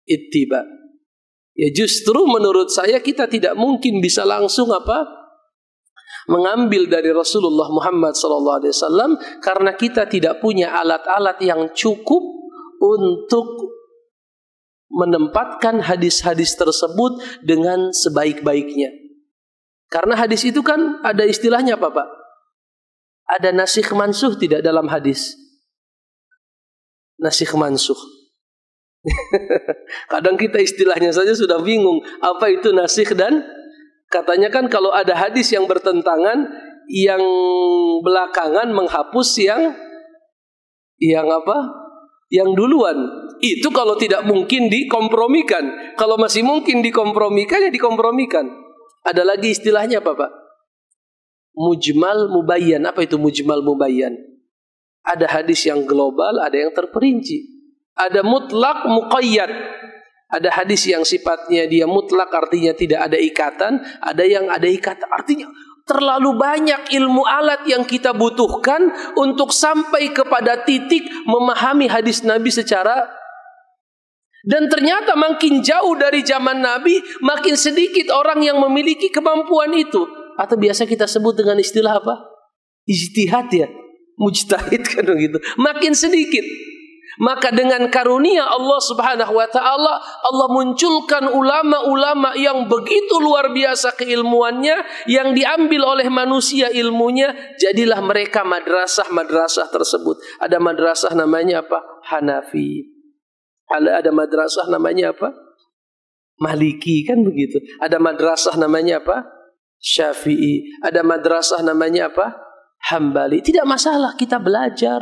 ittiba. Ya justru menurut saya kita tidak mungkin bisa langsung mengambil dari Rasulullah Muhammad SAW karena kita tidak punya alat-alat yang cukup untuk menempatkan hadis-hadis tersebut dengan sebaik-baiknya. Karena hadis itu kan ada istilahnya apa Pak? Ada nasikh mansuh tidak dalam hadis? Nasikh mansuh. Kadang kita istilahnya saja sudah bingung apa itu nasikh, dan katanya kan kalau ada hadis yang bertentangan, yang belakangan menghapus yang duluan. Itu kalau tidak mungkin dikompromikan. Kalau masih mungkin dikompromikan, ya dikompromikan. Ada lagi istilahnya apa Pak? Mujmal mubayyan. Apa itu mujmal mubayyan? Ada hadis yang global, ada yang terperinci. Ada mutlak muqayyad. Ada hadis yang sifatnya dia mutlak, artinya tidak ada ikatan. Ada yang ada ikatan, artinya terlalu banyak ilmu alat yang kita butuhkan untuk sampai kepada titik memahami hadis Nabi secara. Dan ternyata makin jauh dari zaman Nabi, makin sedikit orang yang memiliki kemampuan itu. Atau biasa kita sebut dengan istilah apa? Ijtihad ya. Mujtahid kan begitu. Makin sedikit. Maka dengan karunia Allah Subhanahu wa taala, Allah munculkan ulama-ulama yang begitu luar biasa keilmuannya, yang diambil oleh manusia ilmunya, jadilah mereka madrasah-madrasah tersebut. Ada madrasah namanya apa? Hanafi. Ada madrasah namanya apa? Maliki, kan begitu. Ada madrasah namanya apa? Syafi'i. Ada madrasah namanya apa? Hambali. Tidak masalah kita belajar.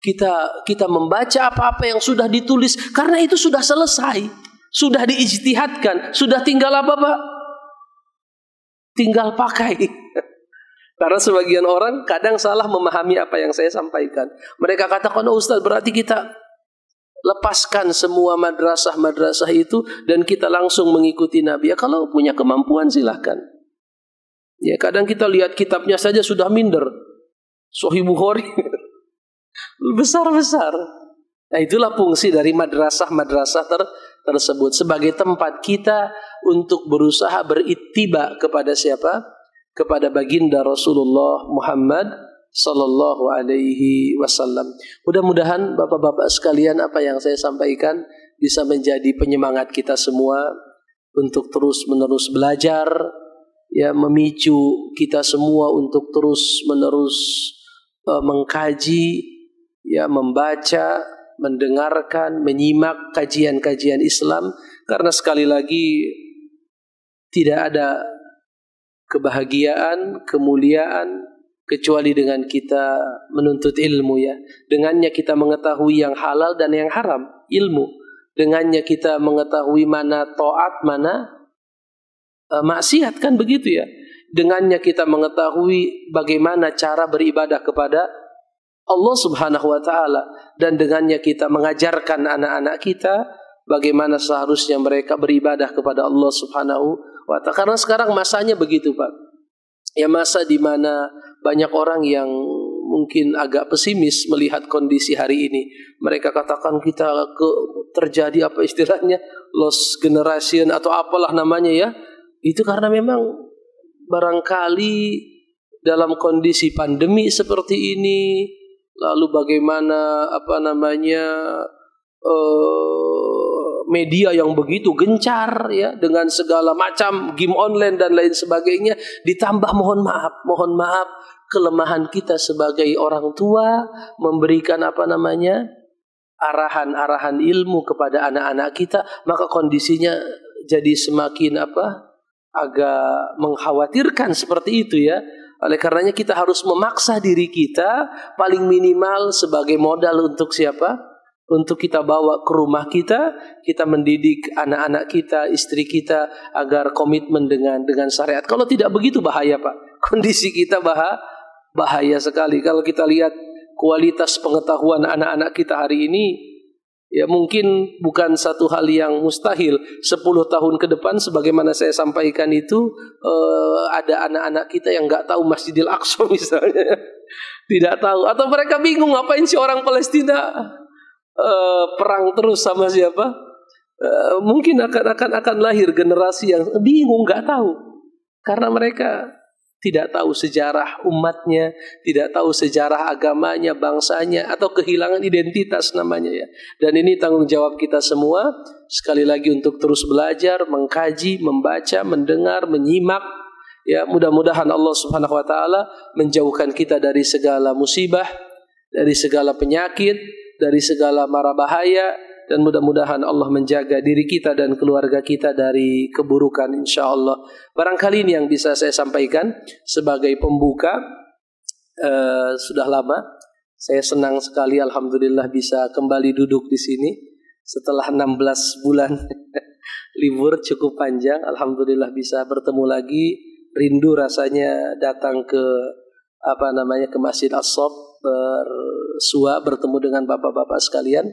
Kita membaca apa-apa yang sudah ditulis, karena itu sudah selesai, sudah diijtihadkan, sudah tinggal apa Pak? Tinggal pakai. Karena sebagian orang kadang salah memahami apa yang saya sampaikan. Mereka katakan, oh Ustaz, berarti kita lepaskan semua madrasah-madrasah itu dan kita langsung mengikuti Nabi. Ya kalau punya kemampuan silahkan. Ya kadang kita lihat kitabnya saja sudah minder. Sahih Bukhari besar-besar. Nah itulah fungsi dari madrasah-madrasah tersebut sebagai tempat kita untuk berusaha berittiba kepada siapa? Kepada baginda Rasulullah Muhammad sallallahu alaihi wasallam. Mudah-mudahan Bapak-bapak sekalian, apa yang saya sampaikan bisa menjadi penyemangat kita semua untuk terus-menerus belajar, ya, memicu kita semua untuk terus-menerus mengkaji, ya, membaca, mendengarkan, menyimak kajian-kajian Islam, karena sekali lagi tidak ada kebahagiaan, kemuliaan kecuali dengan kita menuntut ilmu, ya. Dengannya kita mengetahui yang halal dan yang haram, ilmu. Dengannya kita mengetahui mana taat, mana maksiat, kan begitu ya. Dengannya kita mengetahui bagaimana cara beribadah kepada Allah Subhanahu wa taala, dan dengannya kita mengajarkan anak-anak kita bagaimana seharusnya mereka beribadah kepada Allah Subhanahu wa taala. Karena sekarang masanya begitu, Pak. Ya, masa di mana banyak orang yang mungkin agak pesimis melihat kondisi hari ini. Mereka katakan kita terjadi apa istilahnya? Lost generation atau apalah namanya, ya. Itu karena memang barangkali dalam kondisi pandemi seperti ini, lalu bagaimana media yang begitu gencar, ya, dengan segala macam game online dan lain sebagainya, ditambah mohon maaf kelemahan kita sebagai orang tua memberikan arahan-arahan ilmu kepada anak-anak kita, maka kondisinya jadi semakin agak mengkhawatirkan seperti itu ya. Oleh karenanya kita harus memaksa diri kita paling minimal sebagai modal untuk siapa? Untuk kita bawa ke rumah kita, kita mendidik anak-anak kita, istri kita agar komitmen dengan syariat. Kalau tidak begitu bahaya Pak. Kondisi kita bahaya sekali. Kalau kita lihat kualitas pengetahuan anak-anak kita hari ini, ya mungkin bukan satu hal yang mustahil. 10 tahun ke depan sebagaimana saya sampaikan itu, ada anak-anak kita yang nggak tahu Masjidil Aqsa misalnya. Tidak tahu. Atau mereka bingung ngapain sih orang Palestina perang terus sama siapa? Mungkin akan lahir generasi yang bingung, nggak tahu. Karena mereka tidak tahu sejarah umatnya, tidak tahu sejarah agamanya, bangsanya, atau kehilangan identitas namanya ya. Dan ini tanggung jawab kita semua, sekali lagi untuk terus belajar, mengkaji, membaca, mendengar, menyimak. Ya, mudah-mudahan Allah Subhanahu wa taala menjauhkan kita dari segala musibah, dari segala penyakit, dari segala mara bahaya, dan mudah-mudahan Allah menjaga diri kita dan keluarga kita dari keburukan insyaallah. Barangkali ini yang bisa saya sampaikan sebagai pembuka. Sudah lama saya senang sekali alhamdulillah bisa kembali duduk di sini setelah 16 bulan libur cukup panjang. Alhamdulillah bisa bertemu lagi. Rindu rasanya datang ke ke Masjid As-Sob, bertemu dengan bapak-bapak sekalian.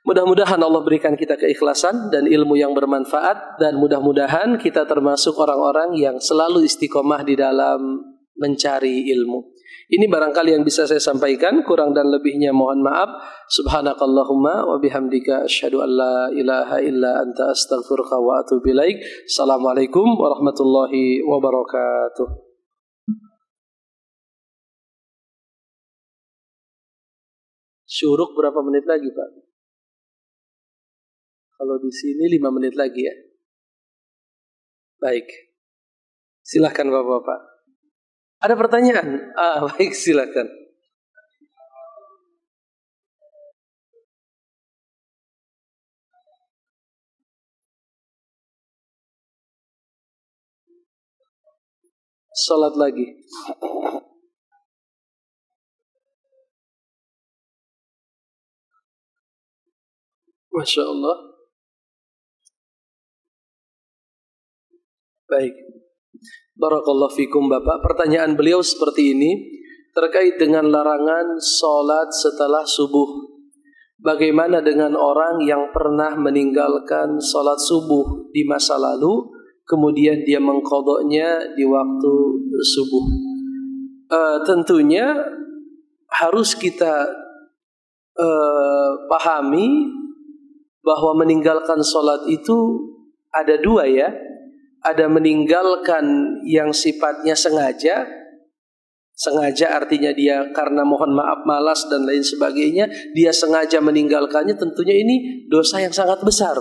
Mudah-mudahan Allah berikan kita keikhlasan dan ilmu yang bermanfaat, dan mudah-mudahan kita termasuk orang-orang yang selalu istiqomah di dalam mencari ilmu. Ini barangkali yang bisa saya sampaikan, kurang dan lebihnya mohon maaf. Subhanakallahumma wa bihamdika asyhadu an la ilaha illa anta astaghfiruka wa atubu ilaik. Assalamualaikum warahmatullahi wabarakatuh. Syuruk berapa menit lagi Pak? Kalau di sini 5 menit lagi ya. Baik. Silakan Bapak-bapak. Ada pertanyaan? Baik, silakan. Salat lagi. Masya Allah. Baik. Barakallahu fikum Bapak. Pertanyaan beliau seperti ini terkait dengan larangan sholat setelah subuh. Bagaimana dengan orang yang pernah meninggalkan sholat subuh di masa lalu, kemudian dia mengqadha'nya di waktu subuh? Tentunya harus kita pahami bahwa meninggalkan sholat itu ada dua ya. Ada meninggalkan yang sifatnya sengaja. Sengaja artinya dia karena mohon maaf malas dan lain sebagainya, dia sengaja meninggalkannya, tentunya ini dosa yang sangat besar.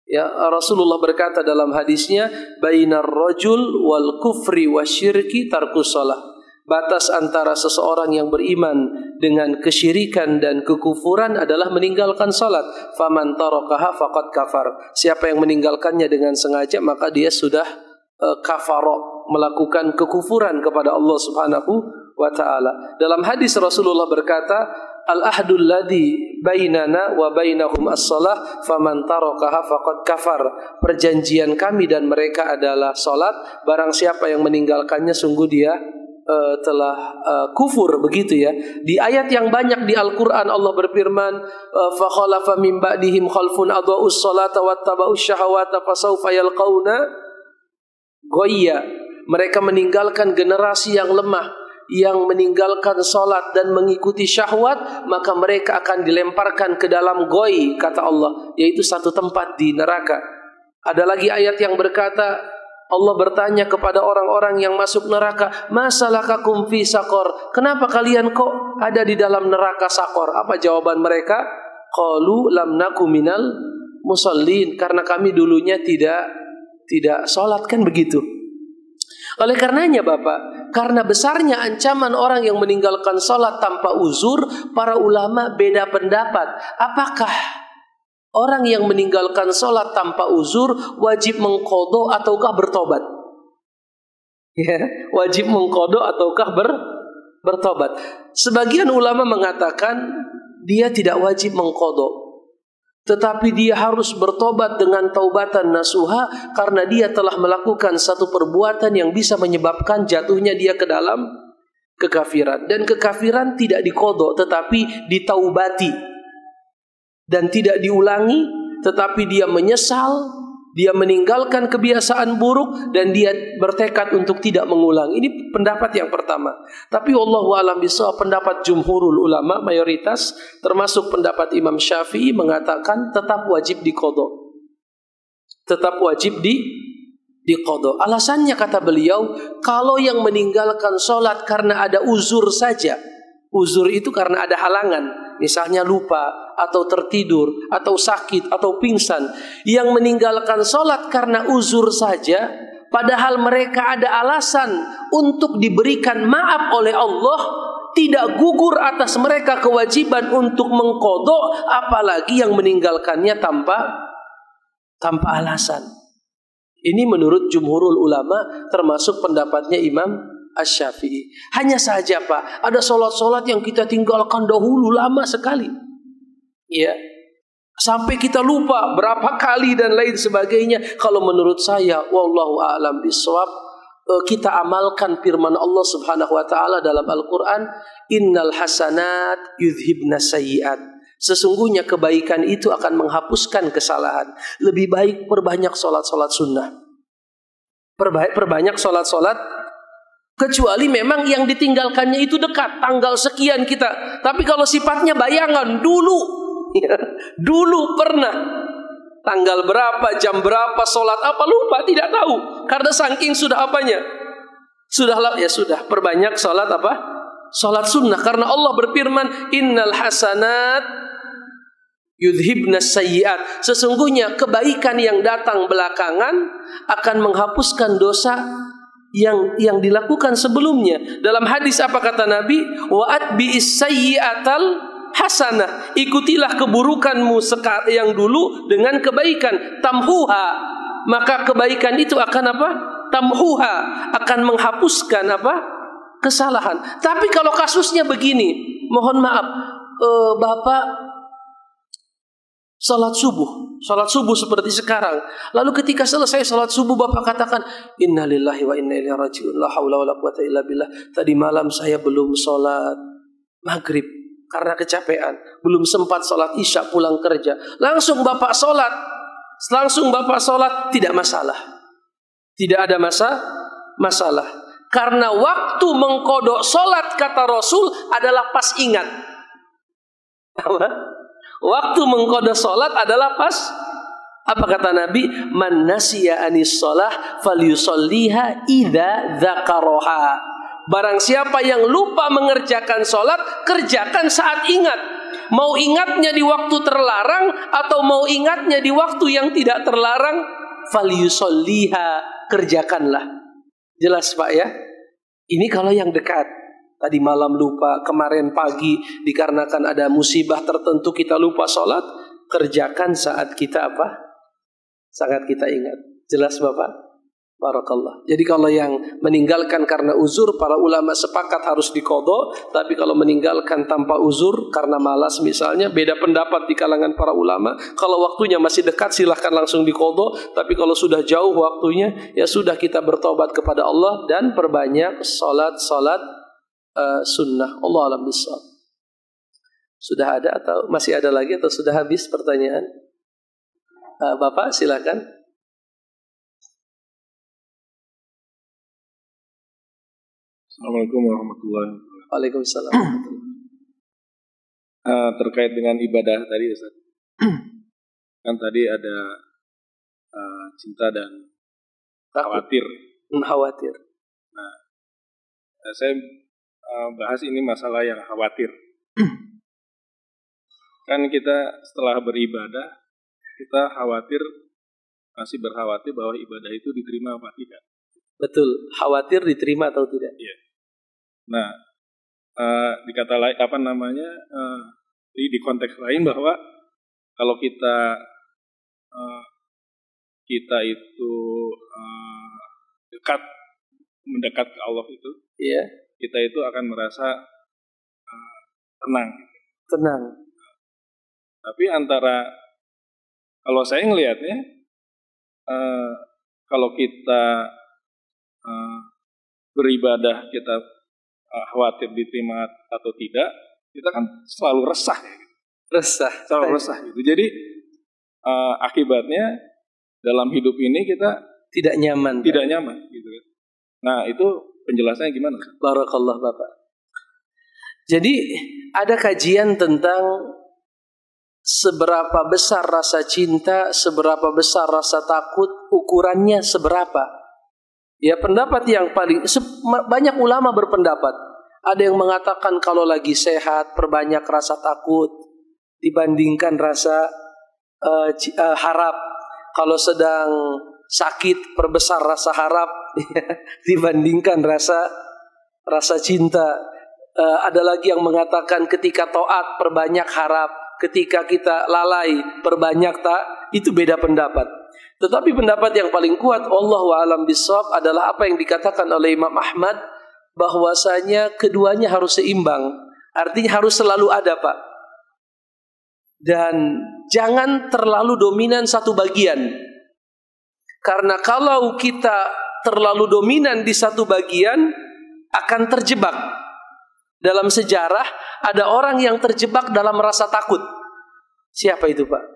Ya, Rasulullah berkata dalam hadisnya, bainar rajul wal kufri wasyirki tarkus shalah. Batas antara seseorang yang beriman dengan kesyirikan dan kekufuran adalah meninggalkan salat. Faman tarakaha faqad kafar. Siapa yang meninggalkannya dengan sengaja, maka dia sudah kafara, melakukan kekufuran kepada Allah Subhanahu wa taala. Dalam hadis Rasulullah berkata, al-ahdul ladzi bainana wa bainahum as-shalah faman tarakaha faqad kafar. Perjanjian kami dan mereka adalah salat. Barang siapa yang meninggalkannya sungguh dia telah kufur, begitu ya. Di ayat yang banyak di Al-Quran Allah berfirman, fa khalafa min ba'dihim khalfun adha'us salata wattaba'us syahawata fasawfa yalqauna ghayya. Mereka meninggalkan generasi yang lemah, yang meninggalkan salat dan mengikuti syahwat, maka mereka akan dilemparkan ke dalam goy, kata Allah, yaitu satu tempat di neraka. Ada lagi ayat yang berkata, Allah bertanya kepada orang-orang yang masuk neraka, masalakakum fi saqar? Kenapa kalian kok ada di dalam neraka saqar? Apa jawaban mereka? Qalu lam naku minal musallin. Karena kami dulunya tidak salat, kan begitu. Oleh karenanya Bapak, karena besarnya ancaman orang yang meninggalkan sholat tanpa uzur, para ulama beda pendapat. Apakah orang yang meninggalkan sholat tanpa uzur wajib mengqadha ataukah bertobat? Ya, wajib mengqadha ataukah bertobat? Sebagian ulama mengatakan dia tidak wajib mengqadha, tetapi dia harus bertobat dengan taubatan nasuha karena dia telah melakukan satu perbuatan yang bisa menyebabkan jatuhnya dia ke dalam kekafiran. Dan kekafiran tidak diqadha tetapi ditaubati. Dan tidak diulangi, tetapi dia menyesal, dia meninggalkan kebiasaan buruk, dan dia bertekad untuk tidak mengulang. Ini pendapat yang pertama. Tapi wallahu a'lam bishawab, pendapat jumhurul ulama, mayoritas, termasuk pendapat Imam Syafi'i, mengatakan tetap wajib diqadha. Tetap wajib diqadha. Alasannya kata beliau, kalau yang meninggalkan sholat karena ada uzur saja, uzur itu karena ada halangan, misalnya lupa, atau tertidur, atau sakit, atau pingsan. Yang meninggalkan sholat karena uzur saja, padahal mereka ada alasan untuk diberikan maaf oleh Allah, tidak gugur atas mereka kewajiban untuk mengqadha, apalagi yang meninggalkannya tanpa alasan. Ini menurut jumhurul ulama, termasuk pendapatnya Imam Asy-Syafi'i. Hanya saja Pak, ada sholat-sholat yang kita tinggalkan dahulu lama sekali, ya, sampai kita lupa berapa kali dan lain sebagainya. Kalau menurut saya, wallahu a'lam bishawab, kita amalkan firman Allah Subhanahu wa taala dalam Al-Qur'an, innal hasanat yudhibna sayyi'at. Sesungguhnya kebaikan itu akan menghapuskan kesalahan. Lebih baik perbanyak sholat-sholat sunnah. Perbanyak sholat-sholat, kecuali memang yang ditinggalkannya itu dekat, tanggal sekian kita. Tapi kalau sifatnya bayangan, dulu pernah, tanggal berapa, jam berapa, sholat apa, lupa, tidak tahu. Karena saking sudah apanya, sudah perbanyak sholat apa? Sholat sunnah. Karena Allah berfirman, innal hasanat yudhibna sayyi'at. Sesungguhnya kebaikan yang datang belakangan akan menghapuskan dosa yang dilakukan sebelumnya. Dalam hadis apa kata Nabi? Wa atbi'is sayyi'atal hasanah. Ikutilah keburukanmu yang dulu dengan kebaikan. Tamhuha. Maka kebaikan itu akan apa? Tamhuha. Akan menghapuskan apa? Kesalahan. Tapi kalau kasusnya begini, mohon maaf, Bapak salat subuh seperti sekarang. Lalu ketika selesai salat subuh Bapak katakan, innalillahi wa inna ilaihi raji'un, la haula wala quwata illa billah. Tadi malam saya belum salat maghrib karena kecapean, belum sempat salat isya pulang kerja. Langsung Bapak salat, tidak masalah. Tidak ada masalah. Karena waktu mengqadha salat kata Rasul adalah pas ingat. Apa? Waktu mengqadha salat adalah pas, apa kata Nabi? Man nasiya anis shalah falyusalliha idza dzakaraha. Barang siapa yang lupa mengerjakan salat, kerjakan saat ingat. Mau ingatnya di waktu terlarang atau mau ingatnya di waktu yang tidak terlarang, falyusalliha, kerjakanlah. Jelas Pak ya? Ini kalau yang dekat. Tadi malam lupa, kemarin pagi dikarenakan ada musibah tertentu kita lupa sholat, kerjakan saat kita apa? Saat kita ingat. Jelas Bapak? Barakallah. Jadi kalau yang meninggalkan karena uzur, para ulama sepakat harus diqadha. Tapi kalau meninggalkan tanpa uzur karena malas misalnya, beda pendapat di kalangan para ulama. Kalau waktunya masih dekat silahkan langsung diqadha. Tapi kalau sudah jauh waktunya, ya sudah kita bertobat kepada Allah dan perbanyak salat-salat sunnah. Allah alam bishawab. Sudah ada atau masih ada lagi atau sudah habis pertanyaan? Bapak silakan. Assalamualaikum warahmatullahi wabarakatuh. Waalaikumsalam. Terkait dengan ibadah tadi Ustaz. Kan tadi ada cinta dan khawatir. Khawatir. Nah, saya bahas ini masalah yang khawatir. Kan kita setelah beribadah, kita masih berkhawatir bahwa ibadah itu diterima apa tidak. Betul, khawatir diterima atau tidak. Iya. Nah, di kata lain di konteks lain bahwa kalau kita itu mendekat ke Allah itu, kita itu akan merasa tenang. Tapi kalau saya ngelihatnya, kalau kita beribadah kita khawatir diterima atau tidak, kita kan selalu resah gitu. Jadi akibatnya dalam hidup ini kita tidak nyaman gitu kan. Nah, itu penjelasannya gimana? Barakallah Bapak. Jadi ada kajian tentang seberapa besar rasa cinta, seberapa besar rasa takut, ukurannya seberapa. Ya, pendapat yang paling banyak ulama berpendapat. Ada yang mengatakan kalau lagi sehat perbanyak rasa takut dibandingkan rasa harap. Kalau sedang sakit perbesar rasa harap dibandingkan rasa cinta. Ada lagi yang mengatakan ketika taat perbanyak harap, ketika kita lalai perbanyak itu beda pendapat. Tetapi pendapat yang paling kuat wallahu a'lam bishawab adalah apa yang dikatakan oleh Imam Ahmad, bahwasanya keduanya harus seimbang. Artinya harus selalu ada, Pak. Dan jangan terlalu dominan satu bagian. Karena kalau kita terlalu dominan di satu bagian akan terjebak. Dalam sejarah ada orang yang terjebak dalam rasa takut. Siapa itu, Pak?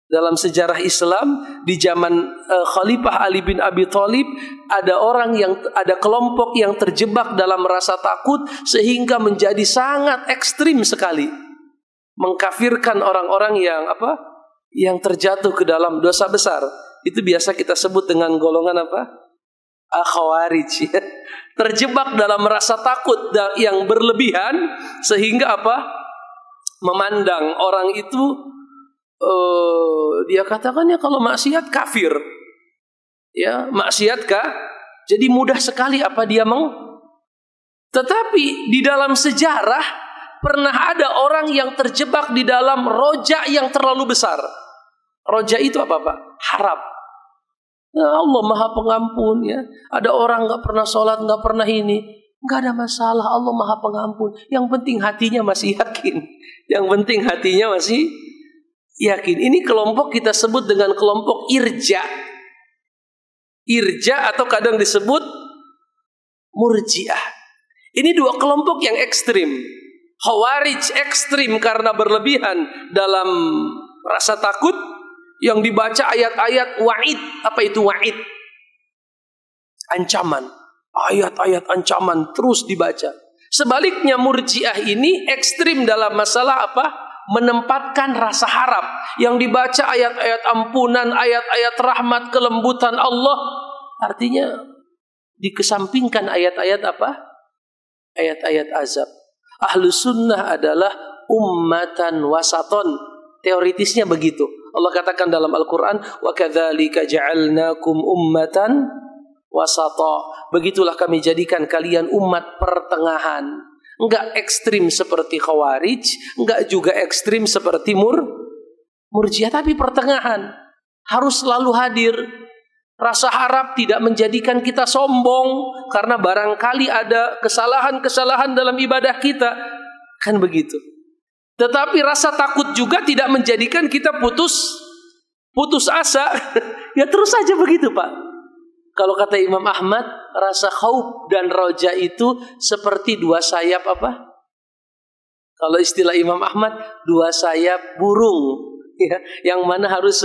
Dalam sejarah Islam di zaman Khalifah Ali bin Abi Thalib ada kelompok yang terjebak dalam rasa takut sehingga menjadi sangat ekstrim sekali, mengkafirkan orang-orang yang terjatuh ke dalam dosa besar. Itu biasa kita sebut dengan golongan Khawarij. Terjebak dalam rasa takut yang berlebihan sehingga memandang orang itu dia katakan ya kalau maksiat kafir. Ya, maksiat jadi mudah sekali dia Tetapi di dalam sejarah pernah ada orang yang terjebak di dalam roja yang terlalu besar. Roja itu apa, Pak? Harap. Nah, Allah Maha Pengampun ya. Ada orang nggak pernah sholat, nggak pernah ini, nggak ada masalah. Allah Maha Pengampun. Yang penting hatinya masih yakin. Yang penting hatinya masih yakin. Ini kelompok kita sebut dengan kelompok irja. Irja atau kadang disebut murjiah. Ini dua kelompok yang ekstrim. Khawarij ekstrim karena berlebihan dalam rasa takut. Yang dibaca ayat-ayat wa'id. Apa itu wa'id? Ancaman. Ayat-ayat ancaman terus dibaca. Sebaliknya murjiah ini ekstrim dalam masalah menempatkan rasa harap. Yang dibaca ayat-ayat ampunan, ayat-ayat rahmat, kelembutan Allah. Artinya dikesampingkan ayat-ayat ayat-ayat azab. Ahlu sunnah adalah ummatan wasaton. Teoritisnya begitu. Allah katakan dalam Al-Quran, wa kadzalika ja'alnakum ummatan wasata. Begitulah kami jadikan kalian umat pertengahan. Enggak ekstrim seperti Khawarij, enggak juga ekstrim seperti murjiah, tapi pertengahan. Harus selalu hadir. Rasa harap tidak menjadikan kita sombong karena barangkali ada kesalahan-kesalahan dalam ibadah kita. Kan begitu. Tetapi rasa takut juga tidak menjadikan kita putus asa. Ya terus saja begitu, Pak. Kalau kata Imam Ahmad, rasa khauf dan roja itu seperti dua sayap Kalau istilah Imam Ahmad, dua sayap burung. Ya, yang mana harus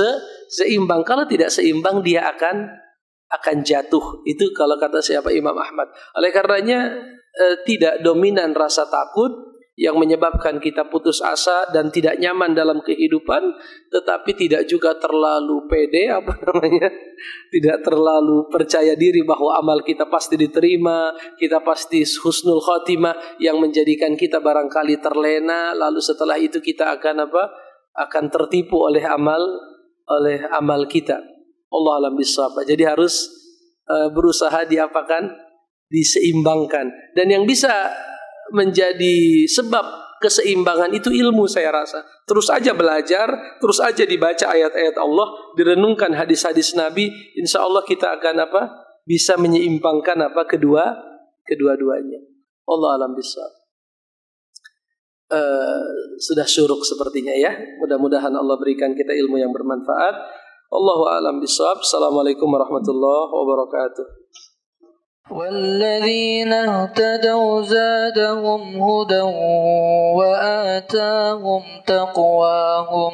seimbang. Kalau tidak seimbang dia akan jatuh. Itu kalau kata siapa Imam Ahmad. Oleh karenanya tidak dominan rasa takut yang menyebabkan kita putus asa dan tidak nyaman dalam kehidupan, tetapi tidak juga terlalu pede, tidak terlalu percaya diri bahwa amal kita pasti diterima, kita pasti husnul khotimah, yang menjadikan kita barangkali terlena, lalu setelah itu kita akan tertipu oleh amal kita. Allah alam bisawab. Jadi harus berusaha diapakan? diseimbangkan. Dan yang bisa menjadi sebab keseimbangan itu ilmu, saya rasa. Terus aja belajar, terus aja dibaca ayat-ayat Allah, direnungkan hadis-hadis Nabi, insya Allah kita akan bisa menyeimbangkan kedua-duanya. Allah alam bisawab. Sudah syuruk sepertinya ya. Mudah-mudahan Allah berikan kita ilmu yang bermanfaat. Allahu a'lam bishawab. Assalamualaikum warahmatullahi wabarakatuh. والذين اهتدوا زادهم هدى وآتاهم تقواهم